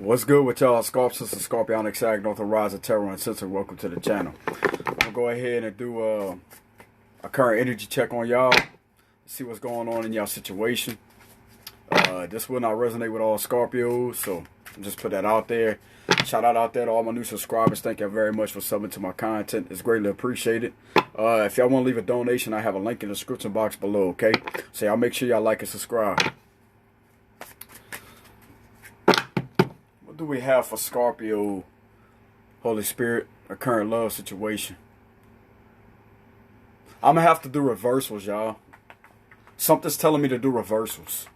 What's good with y'all? Scorpio, Scorpionic Sag, North Rise of Terror and Sensor. Welcome to the channel. I'm going to go ahead and do a current energy check on y'all. See what's going on in y'all situation. This will not resonate with all Scorpios, so just put that out there. Shout out there to all my new subscribers. Thank you very much for subbing to my content. It's greatly appreciated. If y'all want to leave a donation, I have a link in the description box below, okay? So y'all make sure y'all like and subscribe. What do we have for Scorpio, Holy Spirit, a current love situation? I'm going to have to do reversals, y'all. Something's telling me to do reversals.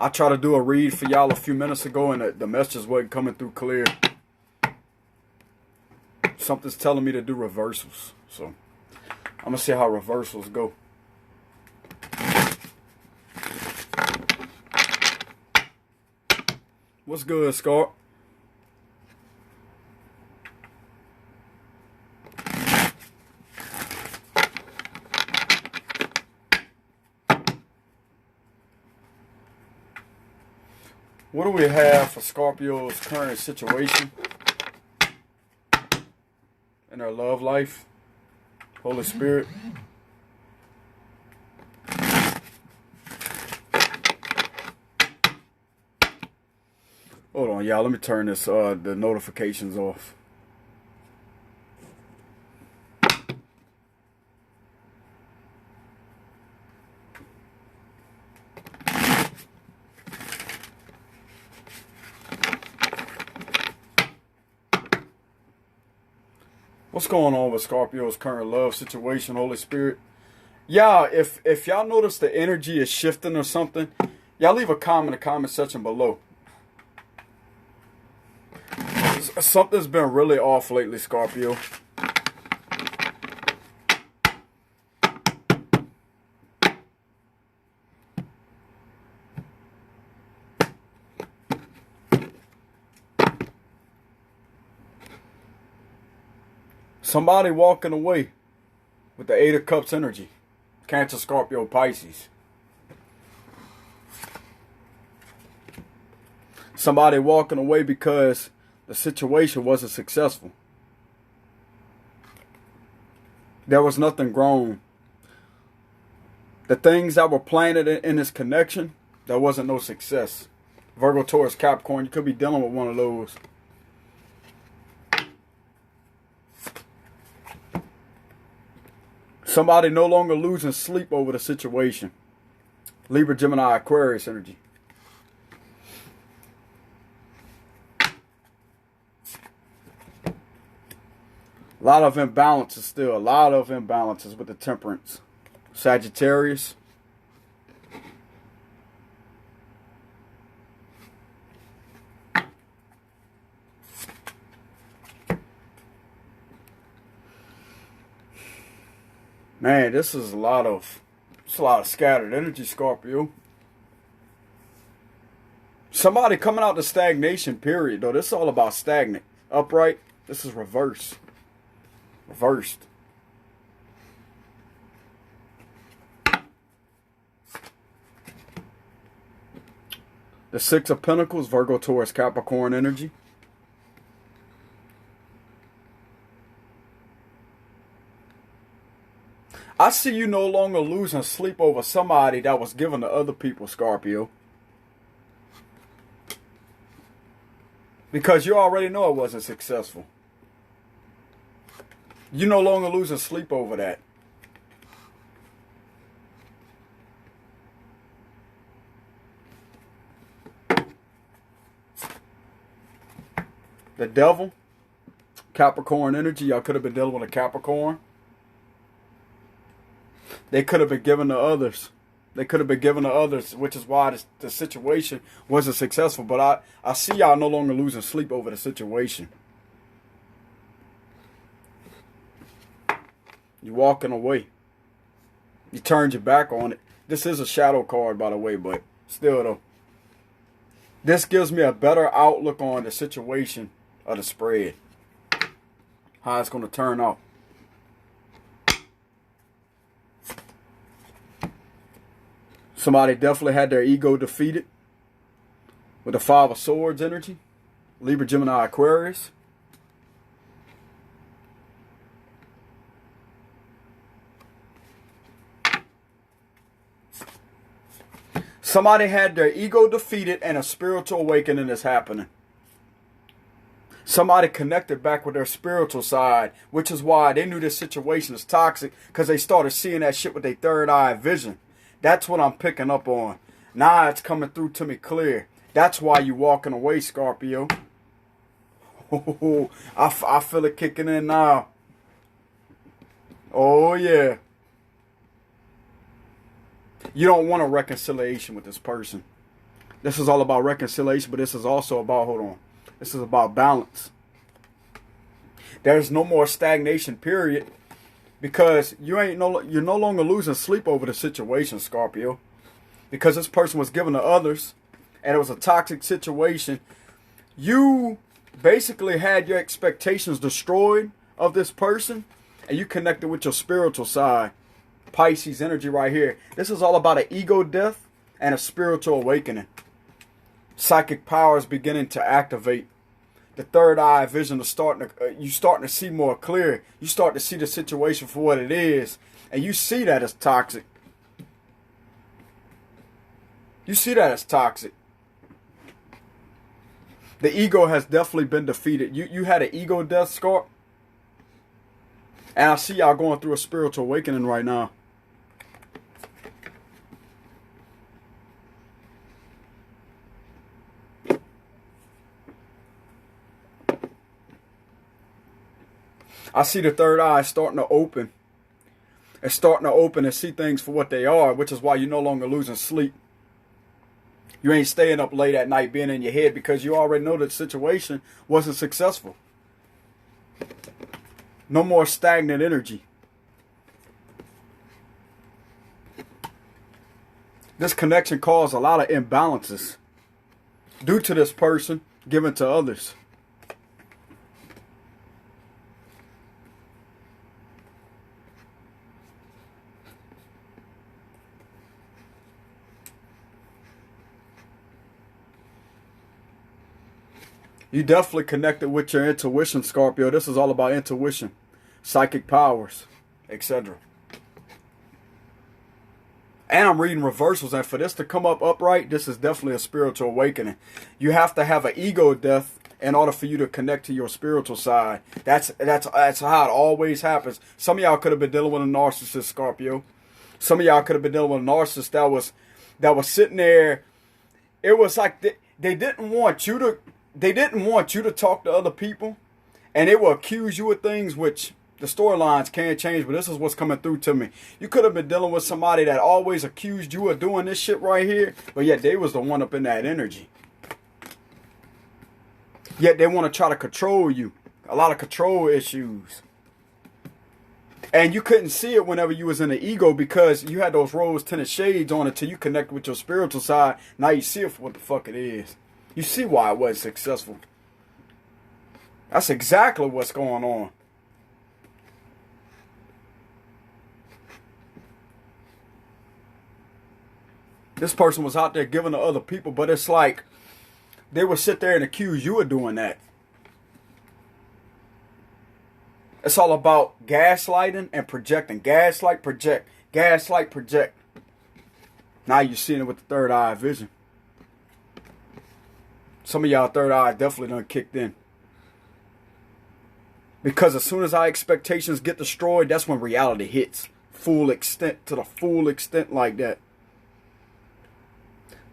I tried to do a read for y'all a few minutes ago and the messages wasn't coming through clear. Something's telling me to do reversals. So I'm going to see how reversals go. What's good, Scorp? What do we have for Scorpio's current situation in their love life? Holy Spirit. Hold on, y'all. Let me turn this the notifications off. What's going on with Scorpio's current love situation, Holy Spirit? Yeah, if y'all notice the energy is shifting or something, y'all leave a comment in the comment section below. Something's been really off lately, Scorpio. Somebody walking away with the 8 of Cups energy. Cancer, Scorpio, Pisces. Somebody walking away because the situation wasn't successful. There was nothing grown. The things that were planted in this connection, there wasn't no success. Virgo, Taurus, Capricorn, you could be dealing with one of those. Somebody no longer losing sleep over the situation. Libra, Gemini, Aquarius energy. A lot of imbalances still. A lot of imbalances with the Temperance. Sagittarius. Man, this is a lot of scattered energy, Scorpio. Somebody coming out the stagnation period, though. This is all about stagnant. Upright. This is reverse. Reversed. The 6 of Pentacles, Virgo, Taurus, Capricorn energy. I see you no longer losing sleep over somebody that was given to other people, Scorpio. Because you already know it wasn't successful. You no longer losing sleep over that. The Devil, Capricorn energy. Y'all could have been dealing with a Capricorn. They could have been given to others. They could have been given to others, which is why the situation wasn't successful. But I see y'all no longer losing sleep over the situation. You're walking away. You turned your back on it. This is a shadow card, by the way, but still, though. This gives me a better outlook on the situation of the spread. How it's going to turn out. Somebody definitely had their ego defeated with the Five of Swords energy. Libra, Gemini, Aquarius. Somebody had their ego defeated and a spiritual awakening is happening. Somebody connected back with their spiritual side, which is why they knew this situation is toxic, because they started seeing that shit with their third eye vision. That's what I'm picking up on. Now it's coming through to me clear. That's why you walking away, Scorpio. Oh, I feel it kicking in now. Oh, yeah. You don't want a reconciliation with this person. This is all about reconciliation, but this is also about, hold on. This is about balance. There's no more stagnation, period. Because you're no longer losing sleep over the situation, Scorpio. Because this person was given to others, and it was a toxic situation. You basically had your expectations destroyed of this person, and you connected with your spiritual side. Pisces energy right here. This is all about an ego death and a spiritual awakening. Psychic powers beginning to activate. The third eye vision is starting to see more clear. You start to see the situation for what it is, and you see that it's toxic. You see that it's toxic. The ego has definitely been defeated. You had an ego death, Scorp. And I see y'all going through a spiritual awakening right now. I see the third eye starting to open. It's starting to open and see things for what they are, which is why you're no longer losing sleep. You ain't staying up late at night being in your head because you already know that the situation wasn't successful. No more stagnant energy. This connection caused a lot of imbalances due to this person giving to others. You definitely connected with your intuition, Scorpio. This is all about intuition, psychic powers, etc. And I'm reading reversals, and for this to come up upright, this is definitely a spiritual awakening. You have to have an ego death in order for you to connect to your spiritual side. That's how it always happens. Some of y'all could have been dealing with a narcissist, Scorpio. Some of y'all could have been dealing with a narcissist that was sitting there. It was like they didn't want you to. They didn't want you to talk to other people, and they will accuse you of things which the storylines can't change, but this is what's coming through to me. You could have been dealing with somebody that always accused you of doing this shit right here, but yet they was the one up in that energy. Yet they want to try to control you. A lot of control issues. And you couldn't see it whenever you was in the ego because you had those rose-tinted shades on until you connect with your spiritual side. Now you see it for what the fuck it is. You see why it wasn't successful. That's exactly what's going on. This person was out there giving to other people, but it's like they would sit there and accuse you of doing that. It's all about gaslighting and projecting. Gaslight, project. Gaslight, project. Now you're seeing it with the third eye vision. Some of y'all third eye definitely done kicked in. Because as soon as our expectations get destroyed, that's when reality hits. Full extent, to the full extent like that.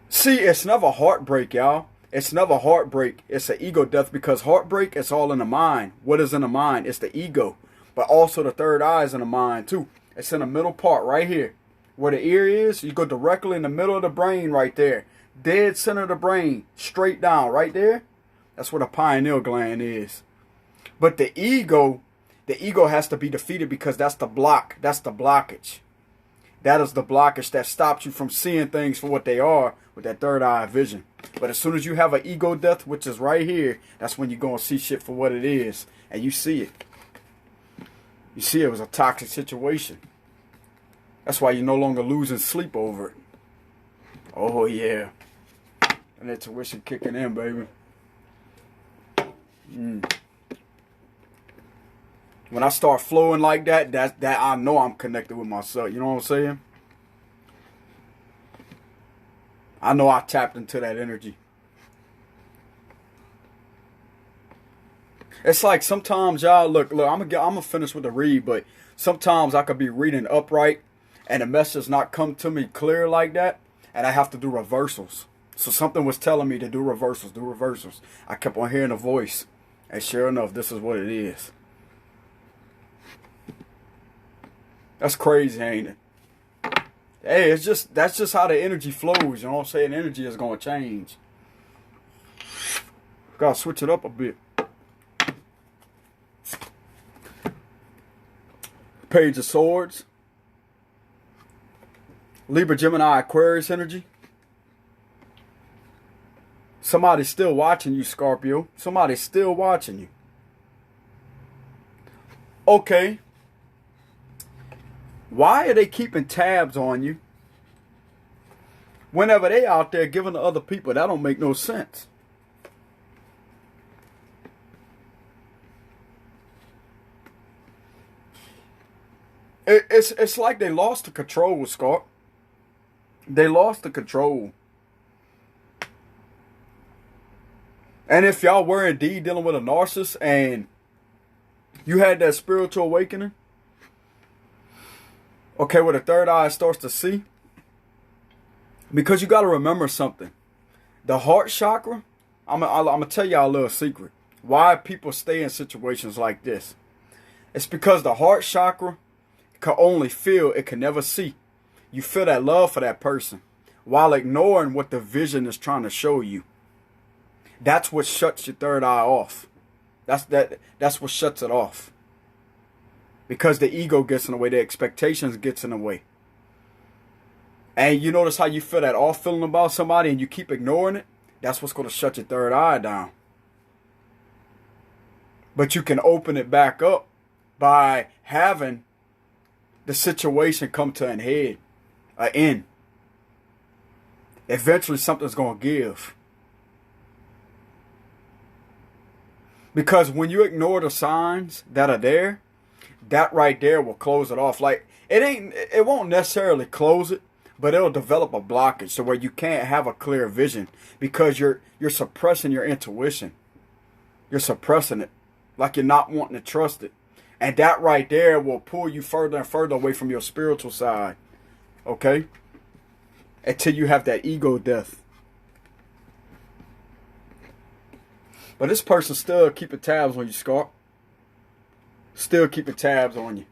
See, it's never heartbreak, y'all. It's never heartbreak. It's an ego death because heartbreak is all in the mind. What is in the mind? It's the ego. But also the third eye is in the mind too. It's in the middle part right here. Where the ear is, you go directly in the middle of the brain right there. Dead center of the brain, straight down, right there. That's where the pineal gland is. But the ego has to be defeated because that's the block. That's the blockage. That is the blockage that stops you from seeing things for what they are with that third eye vision. But as soon as you have an ego death, which is right here, that's when you're going to see shit for what it is. And you see it. You see it was a toxic situation. That's why you're no longer losing sleep over it. Oh, yeah. And intuition kicking in, baby. When I start flowing like that, that I know I'm connected with myself. You know what I'm saying? I know I tapped into that energy. It's like sometimes y'all look. I'm gonna finish with the read, but sometimes I could be reading upright, and the message not come to me clear like that, and I have to do reversals. So something was telling me to do reversals, do reversals. I kept on hearing a voice, and sure enough, this is what it is. That's crazy, ain't it? Hey, that's just how the energy flows. You know what I'm saying? Energy is gonna change. Gotta switch it up a bit. Page of Swords. Libra, Gemini, Aquarius energy. Somebody's still watching you, Scorpio. Somebody's still watching you. Okay. Why are they keeping tabs on you whenever they out there giving to other people? That don't make no sense. It's like they lost the control, Scott. They lost the control. And if y'all were indeed dealing with a narcissist and you had that spiritual awakening, okay, where the third eye starts to see, because you got to remember something. The heart chakra, I'm gonna tell y'all a little secret. Why people stay in situations like this. It's because the heart chakra can only feel, it can never see. You feel that love for that person while ignoring what the vision is trying to show you. That's what shuts your third eye off. That's what shuts it off. Because the ego gets in the way, the expectations gets in the way. And you notice how you feel that off feeling about somebody and you keep ignoring it? That's what's going to shut your third eye down. But you can open it back up by having the situation come to an end. Eventually something's going to give. Because when you ignore the signs that are there, that right there will close it off. Like it won't necessarily close it, but it'll develop a blockage to where you can't have a clear vision because you're suppressing your intuition. You're suppressing it, like you're not wanting to trust it. And that right there will pull you further and further away from your spiritual side. Okay? Until you have that ego death. But this person still keeping tabs on you, Scarp. Still keeping tabs on you.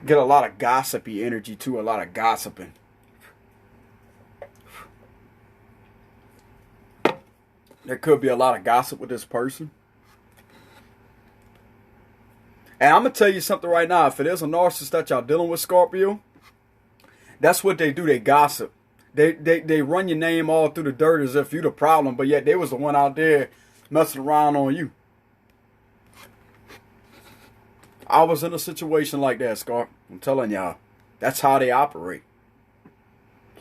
Get a lot of gossipy energy too, a lot of gossiping. There could be a lot of gossip with this person. And I'm going to tell you something right now. If it is a narcissist that y'all dealing with, Scorpio, that's what they do. They gossip. They run your name all through the dirt as if you're the problem, but yet they was the one out there messing around on you. I was in a situation like that, Scarp. I'm telling y'all. That's how they operate.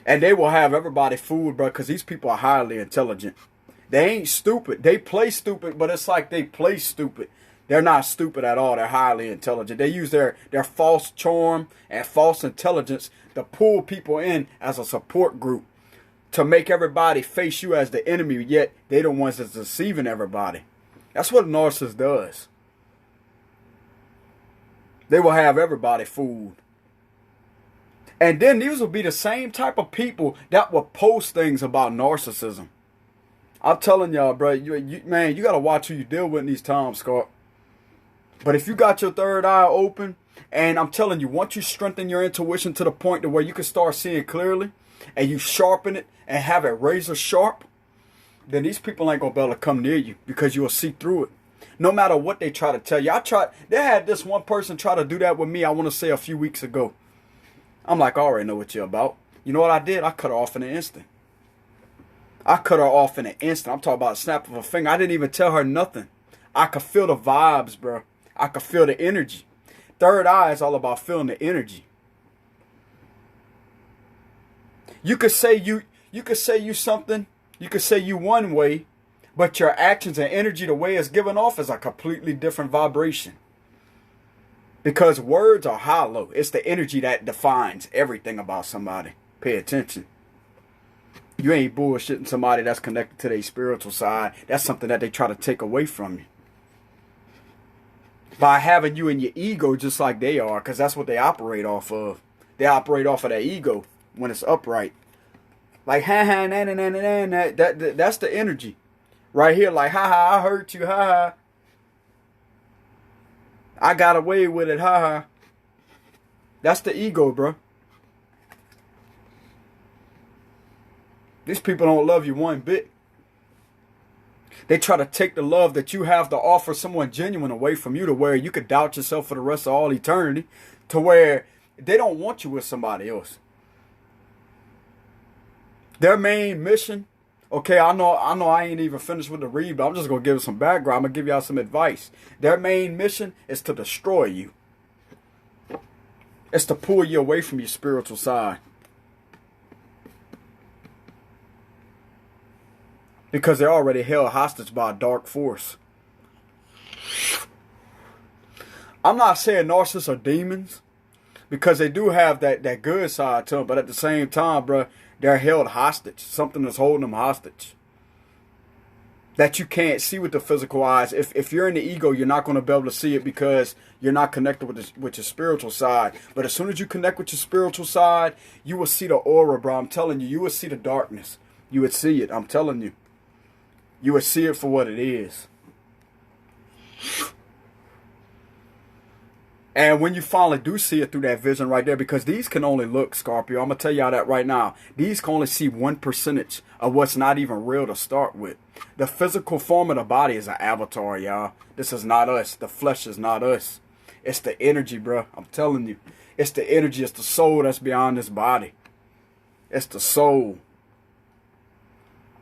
And they will have everybody fooled, bro, because these people are highly intelligent. They ain't stupid. They play stupid, but it's like they play stupid. They're not stupid at all. They're highly intelligent. They use their false charm and false intelligence to pull people in as a support group to make everybody face you as the enemy, yet they're the ones that's deceiving everybody. That's what a narcissist does. They will have everybody fooled. And then these will be the same type of people that will post things about narcissism. I'm telling y'all, bro, man, you got to watch who you deal with in these times, Scott. But if you got your third eye open, and I'm telling you, once you strengthen your intuition to the point to where you can start seeing clearly, and you sharpen it and have it razor sharp, then these people ain't going to be able to come near you because you'll see through it. No matter what they try to tell you. They had this one person try to do that with me, I want to say a few weeks ago. I'm like, I already know what you're about. You know what I did? I cut her off in an instant. I'm talking about a snap of a finger. I didn't even tell her nothing. I could feel the vibes, bro. I could feel the energy. Third eye is all about feeling the energy. You could say you something. You could say you one way, but your actions and energy, the way it's given off, is a completely different vibration. Because words are hollow. It's the energy that defines everything about somebody. Pay attention. You ain't bullshitting somebody that's connected to their spiritual side. That's something that they try to take away from you. By having you in your ego just like they are, because that's what they operate off of. They operate off of their ego when it's upright. Like, ha ha, na na na na na. That's the energy. Right here, like, ha ha, I hurt you, ha ha. I got away with it, ha ha. That's the ego, bro. These people don't love you one bit. They try to take the love that you have to offer someone genuine away from you, to where you could doubt yourself for the rest of all eternity, to where they don't want you with somebody else. Their main mission, okay, I know I ain't even finished with the read, but I'm just going to give some background. I'm going to give y'all some advice. Their main mission is to destroy you. It's to pull you away from your spiritual side. Because they're already held hostage by a dark force. I'm not saying narcissists are demons, because they do have that good side to them. But at the same time, bro, they're held hostage. Something is holding them hostage that you can't see with the physical eyes. If you're in the ego, you're not going to be able to see it, because you're not connected with your spiritual side. But as soon as you connect with your spiritual side, you will see the aura, bro. I'm telling you, you will see the darkness. You would see it. I'm telling you. You would see it for what it is. And when you finally do see it through that vision right there, because these can only look, Scorpio, I'm going to tell y'all that right now. These can only see 1% of what's not even real to start with. The physical form of the body is an avatar, y'all. This is not us. The flesh is not us. It's the energy, bro. I'm telling you. It's the energy. It's the soul that's beyond this body. It's the soul.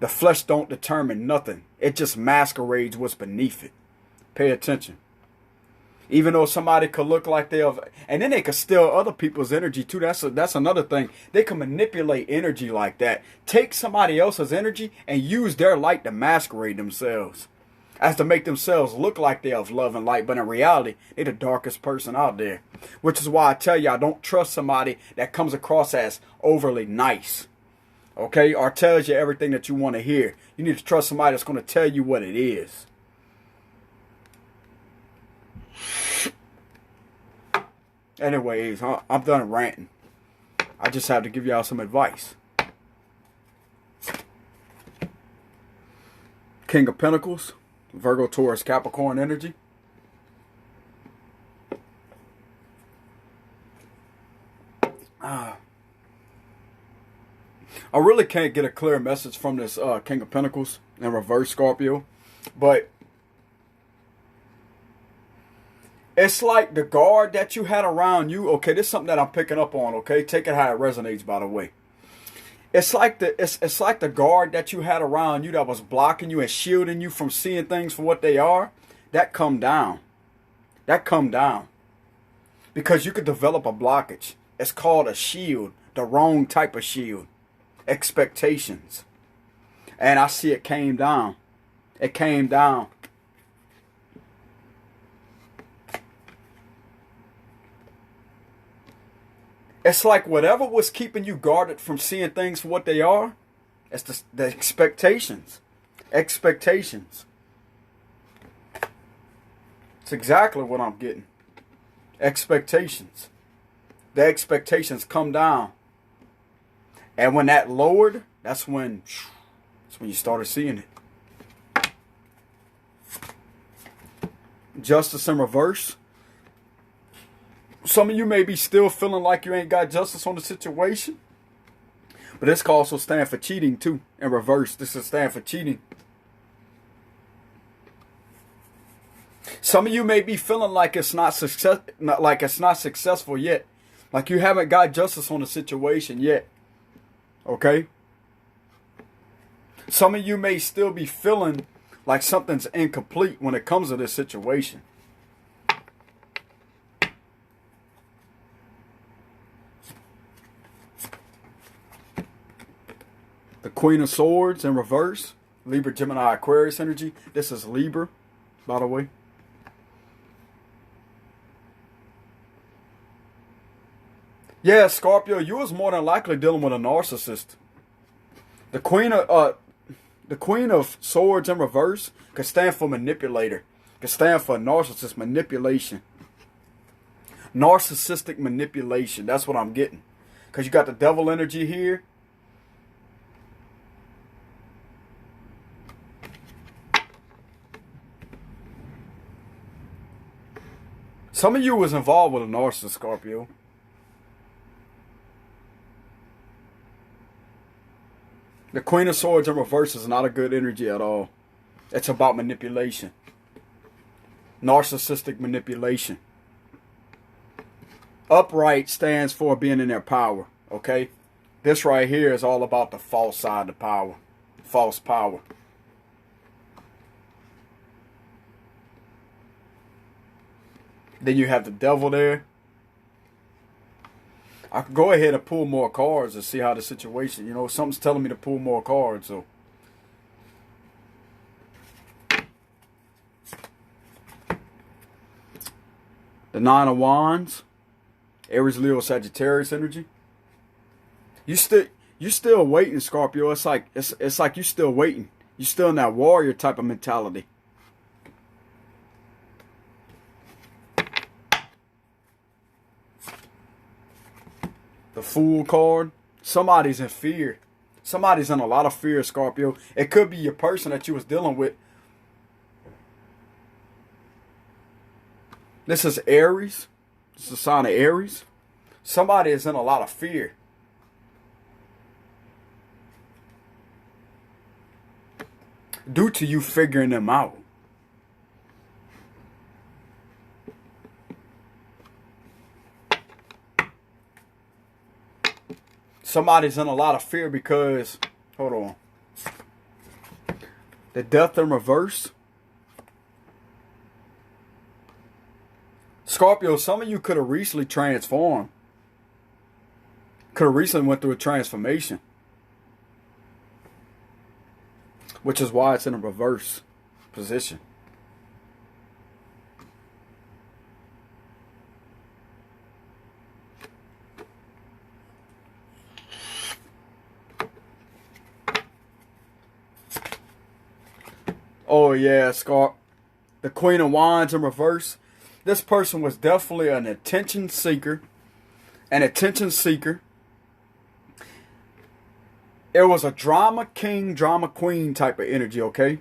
The flesh don't determine nothing. It just masquerades what's beneath it. Pay attention. Even though somebody could look like they have, and then they could steal other people's energy too. That's another thing. They can manipulate energy like that. Take somebody else's energy and use their light to masquerade themselves, as to make themselves look like they have love and light, but in reality, they're the darkest person out there. Which is why I tell y'all, don't trust somebody that comes across as overly nice. Okay, or tells you everything that you want to hear. You need to trust somebody that's going to tell you what it is. Anyways, I'm done ranting. I just have to give y'all some advice. King of Pentacles, Virgo, Taurus, Capricorn energy. I really can't get a clear message from this King of Pentacles in reverse, Scorpio. But it's like the guard that you had around you. Okay, this is something that I'm picking up on. Okay, take it how it resonates, by the way. It's like the guard that you had around you that was blocking you and shielding you from seeing things for what they are. That come down. That come down. Because you could develop a blockage. It's called a shield. The wrong type of shield. Expectations. And I see it came down. It came down. It's like whatever was keeping you guarded from seeing things for what they are, it's the expectations. Expectations. It's exactly what I'm getting. Expectations. The expectations come down. And when that lowered, that's when you started seeing it. Justice in reverse. Some of you may be still feeling like you ain't got justice on the situation. But this can also stand for cheating too. In reverse, this is stand for cheating. Some of you may be feeling like it's not successful yet. Like you haven't got justice on the situation yet. Okay? Some of you may still be feeling like something's incomplete when it comes to this situation. The Queen of Swords in reverse. Libra, Gemini, Aquarius energy. This is Libra, by the way. Yeah, Scorpio, you was more than likely dealing with a narcissist. The Queen of Swords in reverse could stand for manipulator. Could stand for narcissist manipulation. Narcissistic manipulation. That's what I'm getting. Because you got the devil energy here. Some of you was involved with a narcissist, Scorpio. The Queen of Swords in reverse is not a good energy at all. It's about manipulation. Narcissistic manipulation. Upright stands for being in their power. Okay? This right here is all about the false side of power. False power. Then you have the devil there. I could go ahead and pull more cards and see how the situation, you know, something's telling me to pull more cards. So the Nine of Wands, Aries, Leo, Sagittarius energy. You still waiting, Scorpio. It's like you still waiting. You still in that warrior type of mentality. The Fool card. Somebody's in fear. Somebody's in a lot of fear, Scorpio. It could be your person that you was dealing with. This is Aries. This is a sign of Aries. Somebody is in a lot of fear. Due to you figuring them out. Somebody's in a lot of fear because, hold on. The Death in reverse. Scorpio, some of you could have recently transformed. Could have recently went through a transformation. Which is why it's in a reverse position. Oh yeah, Scorp. The Queen of Wands in reverse. This person was definitely an attention seeker. An attention seeker. It was a drama king, drama queen type of energy, okay?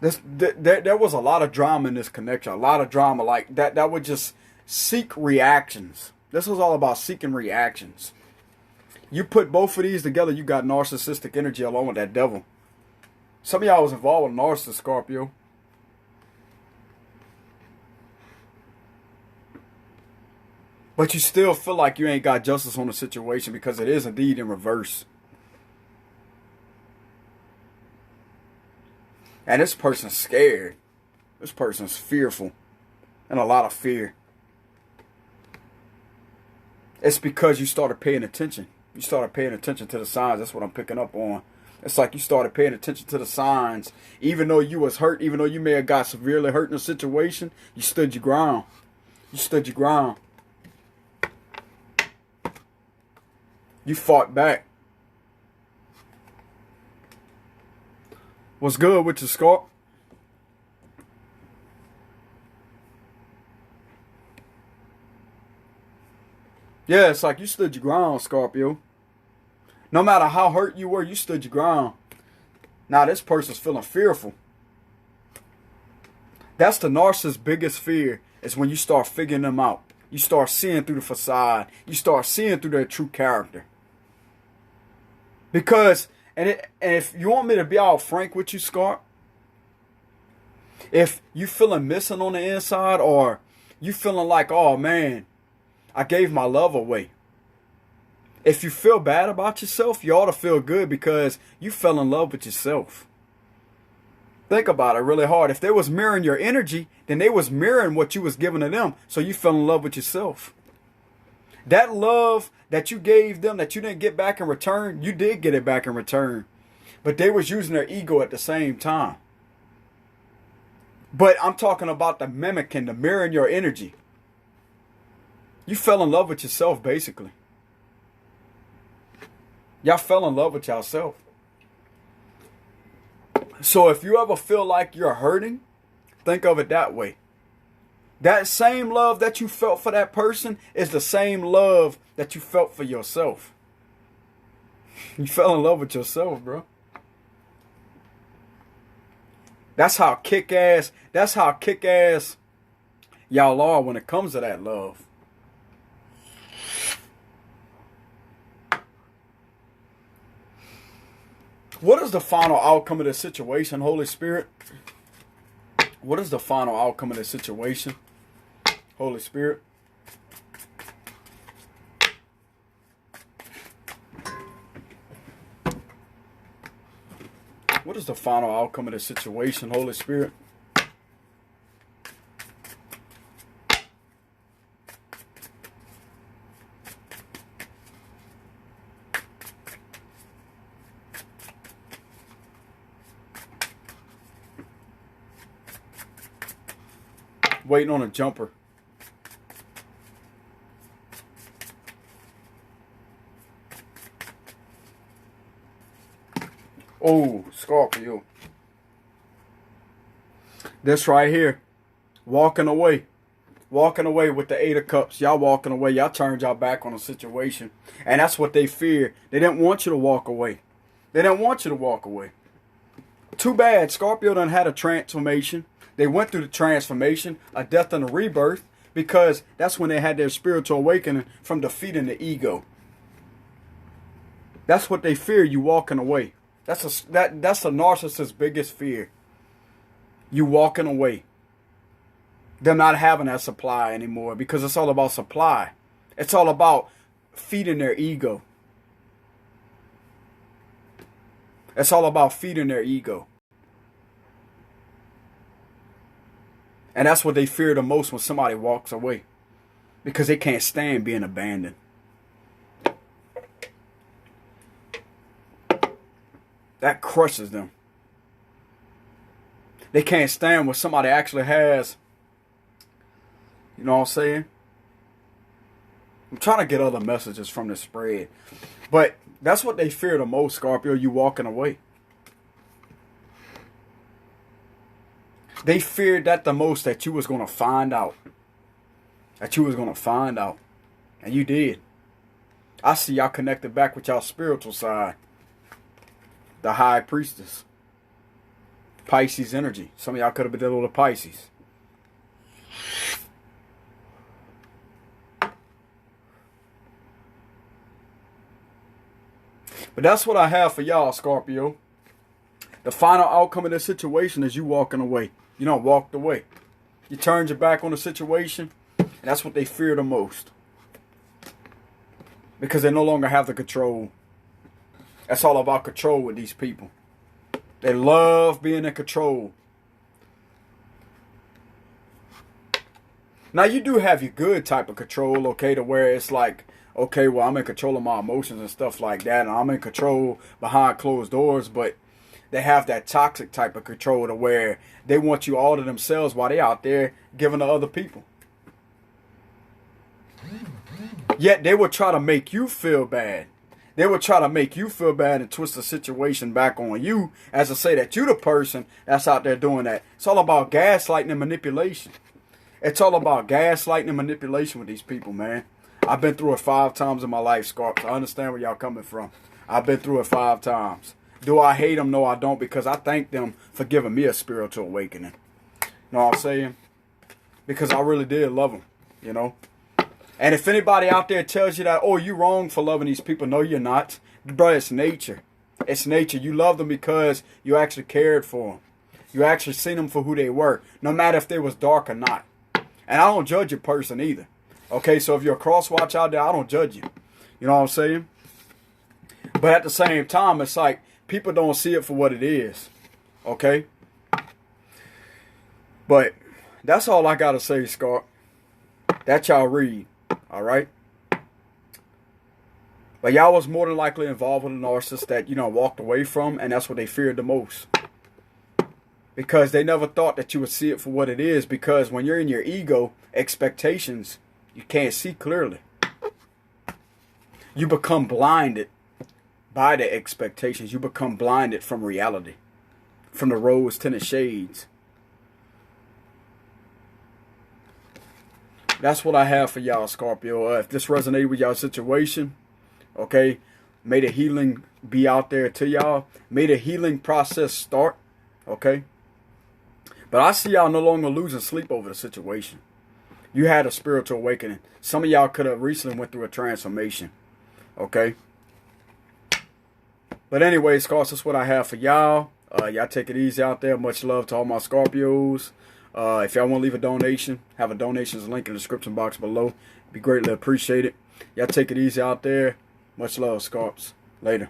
There was a lot of drama in this connection. A lot of drama like that would just seek reactions. This was all about seeking reactions. You put both of these together, you got narcissistic energy along with that devil. Some of y'all was involved with narcissist, Scorpio. But you still feel like you ain't got justice on the situation because it is indeed in reverse. And this person's scared. This person's fearful. And a lot of fear. It's because you started paying attention. You started paying attention to the signs. That's what I'm picking up on. It's like you started paying attention to the signs. Even though you was hurt, even though you may have got severely hurt in a situation, you stood your ground. You stood your ground. You fought back. What's good with your Scorp? Yeah, it's like you stood your ground, Scorpio. No matter how hurt you were, you stood your ground. Now this person's feeling fearful. That's the narcissist's biggest fear, is when you start figuring them out. You start seeing through the facade. You start seeing through their true character. Because, and if you want me to be all frank with you, Scarp, if you feeling missing on the inside, or you feeling like, oh man, I gave my love away. If you feel bad about yourself, you ought to feel good because you fell in love with yourself. Think about it really hard. If they was mirroring your energy, then they was mirroring what you was giving to them. So you fell in love with yourself. That love that you gave them that you didn't get back in return, you did get it back in return. But they was using their ego at the same time. But I'm talking about the mimicking, the mirroring your energy. You fell in love with yourself, basically. Y'all fell in love with yourself. So if you ever feel like you're hurting, think of it that way. That same love that you felt for that person is the same love that you felt for yourself. You fell in love with yourself, bro. That's how kick-ass y'all are when it comes to that love. What is the final outcome of this situation, Holy Spirit? What is the final outcome of this situation, Holy Spirit? What is the final outcome of this situation, Holy Spirit? Waiting on a jumper. Oh, Scorpio. This right here. Walking away. Walking away with the 8 of Cups. Y'all walking away. Y'all turned y'all back on the situation. And that's what they feared. They didn't want you to walk away. They didn't want you to walk away. Too bad. Scorpio done had a transformation. They went through the transformation, a death and a rebirth, because that's when they had their spiritual awakening from defeating the ego. That's what they fear, you walking away. That's a narcissist's biggest fear. You walking away. Them not having that supply anymore, because it's all about supply. It's all about feeding their ego. It's all about feeding their ego. And that's what they fear the most when somebody walks away. Because they can't stand being abandoned. That crushes them. They can't stand when somebody actually has, you know what I'm saying? I'm trying to get other messages from the spread. But that's what they fear the most, Scorpio, you walking away. They feared that the most, that you was going to find out. That you was going to find out. And you did. I see y'all connected back with y'all spiritual side. The High Priestess. Pisces energy. Some of y'all could have been dealing with Pisces. But that's what I have for y'all, Scorpio. The final outcome of this situation is you walking away. You don't walked away. You turned your back on the situation. And that's what they fear the most. Because they no longer have the control. That's all about control with these people. They love being in control. Now you do have your good type of control, okay, to where it's like, okay, well, I'm in control of my emotions and stuff like that. And I'm in control behind closed doors, but they have that toxic type of control to where they want you all to themselves while they out there giving to other people. Yet they will try to make you feel bad. They will try to make you feel bad and twist the situation back on you as to say that you the person that's out there doing that. It's all about gaslighting and manipulation. It's all about gaslighting and manipulation with these people, man. I've been through it 5 times in my life, Scorp. So I understand where y'all coming from. I've been through it 5 times. Do I hate them? No, I don't, because I thank them for giving me a spiritual awakening. You know what I'm saying? Because I really did love them, you know. And if anybody out there tells you that, oh, you're wrong for loving these people, no, you're not. Bro, it's nature. It's nature. You love them because you actually cared for them. You actually seen them for who they were, no matter if they was dark or not. And I don't judge your person either. Okay, so if you're a crosswatch out there, I don't judge you. You know what I'm saying? But at the same time, it's like people don't see it for what it is. Okay? But that's all I got to say, Scarp. That y'all read. All right? But y'all was more than likely involved with a narcissist that, you know, walked away from, and that's what they feared the most. Because they never thought that you would see it for what it is, because when you're in your ego, expectations, you can't see clearly. You become blinded by the expectations. You become blinded from reality, from the rose-tinted shades. That's what I have for y'all, Scorpio. If this resonated with y'all situation, okay, may the healing be out there to y'all. May the healing process start, okay? But I see y'all no longer losing sleep over the situation. You had a spiritual awakening. Some of y'all could have recently went through a transformation, okay? But anyway, Scorpios, that's what I have for y'all. Y'all take it easy out there. Much love to all my Scorpios. If y'all want to leave a donation, have a donations link in the description box below. Be greatly appreciated. Y'all take it easy out there. Much love, Scorps. Later.